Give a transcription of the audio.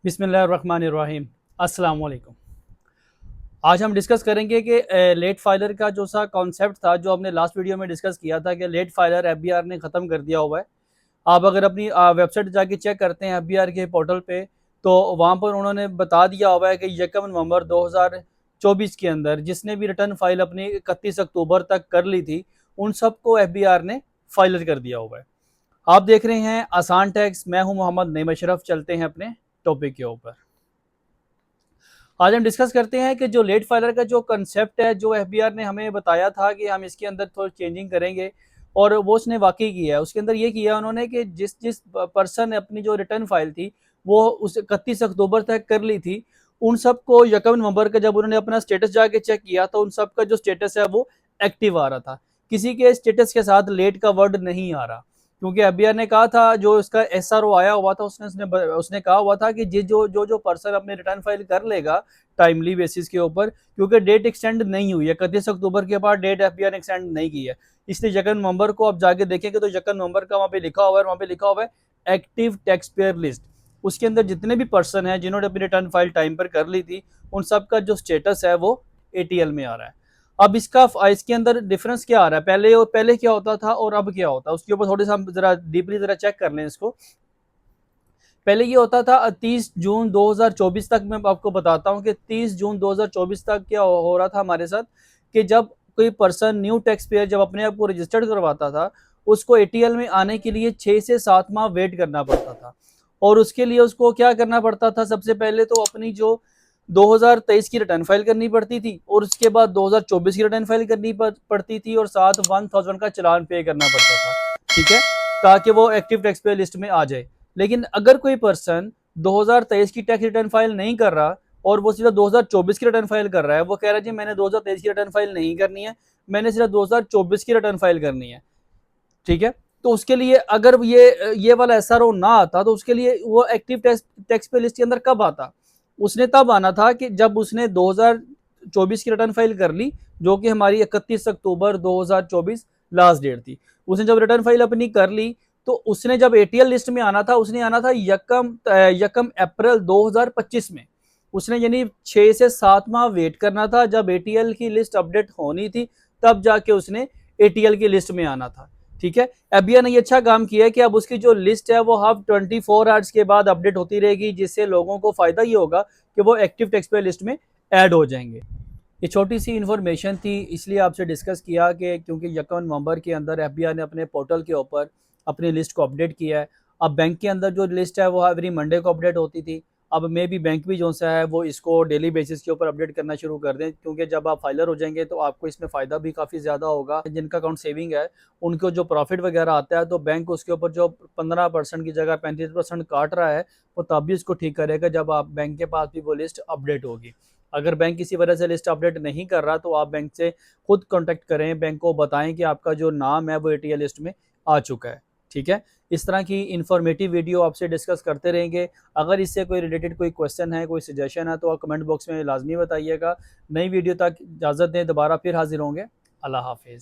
बिस्मिल्लाहिर्रहमानिर्रहीम। अस्सलाम वालेकुम। आज हम डिस्कस करेंगे कि लेट फाइलर का जो सा कॉन्सेप्ट था, जो हमने लास्ट वीडियो में डिस्कस किया था कि लेट फाइलर एफबीआर ने ख़त्म कर दिया हुआ है। आप अगर अपनी वेबसाइट जाके चेक करते हैं एफबीआर के पोर्टल पे, तो वहाँ पर उन्होंने बता दिया हुआ है कि 1 नवंबर 2024 के अंदर जिसने भी रिटर्न फाइल अपनी 31 अक्टूबर तक कर ली थी, उन सबको एफबीआर ने फाइलर कर दिया हुआ है। आप देख रहे हैं आसान टैक्स, मैं हूं मोहम्मद नईम अशरफ। चलते हैं अपने टॉपिक के ऊपर। आज हम डिस्कस करते हैं कि जो लेट फाइलर का जो कंसेप्ट है, जो एफबीआर ने हमें बताया था कि हम इसके अंदर थोड़ी चेंजिंग करेंगे, और वो उसने वाकई किया है। उसके अंदर ये किया उन्होंने कि जिस जिस पर्सन ने अपनी जो रिटर्न फाइल थी वो उस 31 अक्टूबर तक कर ली थी, उन सबको 1 नवंबर का जब उन्होंने अपना स्टेटस जाके चेक किया तो उन सबका जो स्टेटस है वो एक्टिव आ रहा था। किसी के स्टेटस के साथ लेट का वर्ड नहीं आ रहा, क्योंकि एफबीआर ने कहा था, जो इसका एसआरओ आया हुआ था, उसने कहा हुआ था कि जो पर्सन अपनी रिटर्न फाइल कर लेगा टाइमली बेसिस के ऊपर, क्योंकि डेट एक्सटेंड नहीं हुई है 31 अक्टूबर के बाद, डेट एफबीआर ने एक्सटेंड नहीं की है। इसलिए 1 नवंबर को आप जाके देखेंगे तो 1 नवंबर का वहाँ पे लिखा हुआ है, वहाँ पे लिखा हुआ है एक्टिव टैक्स पेयर लिस्ट। उसके अंदर जितने भी पर्सन हैं जिन्होंने अपनी रिटर्न फाइल टाइम पर कर ली थी, उन सब का जो स्टेटस है वो एटीएल में आ रहा है। अब इसके अंदर डिफरेंस क्या आ रहा है, पहले क्या होता था और अब क्या होता है, उसके ऊपर थोड़ी सा हम जरा डीपली जरा चेक कर लें इसको। पहले ये होता था 30 जून 2024 तक, मैं आपको बताता हूँ कि 30 जून 2024 तक क्या हो रहा था हमारे साथ, कि जब कोई पर्सन न्यू टैक्स पेयर जब अपने आप को रजिस्टर्ड करवाता था, उसको एटीएल में आने के लिए 6 से 7 माह वेट करना पड़ता था। और उसके लिए उसको क्या करना पड़ता था, सबसे पहले तो अपनी जो 2023 की रिटर्न फाइल करनी पड़ती थी, और उसके बाद 2024 की रिटर्न फाइल करनी पड़ती थी, और साथ 1000 का चलान पे करना पड़ता था, ठीक है, ताकि वो एक्टिव टैक्स पेयर लिस्ट में आ जाए। लेकिन अगर कोई पर्सन 2023 की टैक्स रिटर्न फाइल नहीं कर रहा और वो सीधा 2024 की रिटर्न फाइल कर रहा है, वो कह रहा है जी मैंने 2023 की रिटर्न फाइल नहीं करनी है, मैंने सिर्फ 2024 की रिटर्न फाइल करनी है, ठीक है, तो उसके लिए अगर ये वाला एसआरओ ना आता, तो उसके लिए वो एक्टिव टैक्स पे लिस्ट के अंदर कब आता, उसने तब आना था कि जब उसने 2024 की रिटर्न फाइल कर ली, जो कि हमारी 31 अक्टूबर 2024 लास्ट डेट थी। उसने जब रिटर्न फाइल अपनी कर ली, तो उसने जब एटीएल लिस्ट में आना था, उसने आना था यकम अप्रैल 2025 में। उसने यानी 6 से 7 माह वेट करना था, जब एटीएल की लिस्ट अपडेट होनी थी तब जाके उसने एटीएल की लिस्ट में आना था, ठीक है। एफबीआई ने ये अच्छा काम किया है कि अब उसकी जो लिस्ट है वो हर 24 आवर्स के बाद अपडेट होती रहेगी, जिससे लोगों को फायदा ये होगा कि वो एक्टिव टैक्स पेयर लिस्ट में ऐड हो जाएंगे। ये छोटी सी इन्फॉर्मेशन थी, इसलिए आपसे डिस्कस किया कि क्योंकि 1 नवंबर के अंदर एफबीआई ने अपने पोर्टल के ऊपर अपनी लिस्ट को अपडेट किया है। अब बैंक के अंदर जो लिस्ट है वो एवरी मंडे को अपडेट होती थी, अब मे भी बैंक भी जो सा है वो इसको डेली बेसिस के ऊपर अपडेट करना शुरू कर दें, क्योंकि जब आप फाइलर हो जाएंगे तो आपको इसमें फ़ायदा भी काफ़ी ज़्यादा होगा। जिनका अकाउंट सेविंग है उनको जो प्रॉफिट वगैरह आता है, तो बैंक उसके ऊपर जो 15% की जगह 35% काट रहा है, वो तब भी इसको ठीक करेगा जब आप बैंक के पास भी वो लिस्ट अपडेट होगी। अगर बैंक किसी वजह से लिस्ट अपडेट नहीं कर रहा, तो आप बैंक से खुद कॉन्टैक्ट करें, बैंक को बताएं कि आपका जो नाम है वो एटीएल लिस्ट में आ चुका है, ठीक है। इस तरह की इन्फॉर्मेटिव वीडियो आपसे डिस्कस करते रहेंगे। अगर इससे कोई रिलेटेड कोई क्वेश्चन है, कोई सजेशन है, तो आप कमेंट बॉक्स में लाजमी बताइएगा। नई वीडियो तक इजाज़त दें, दोबारा फिर हाजिर होंगे। अल्लाह हाफिज़।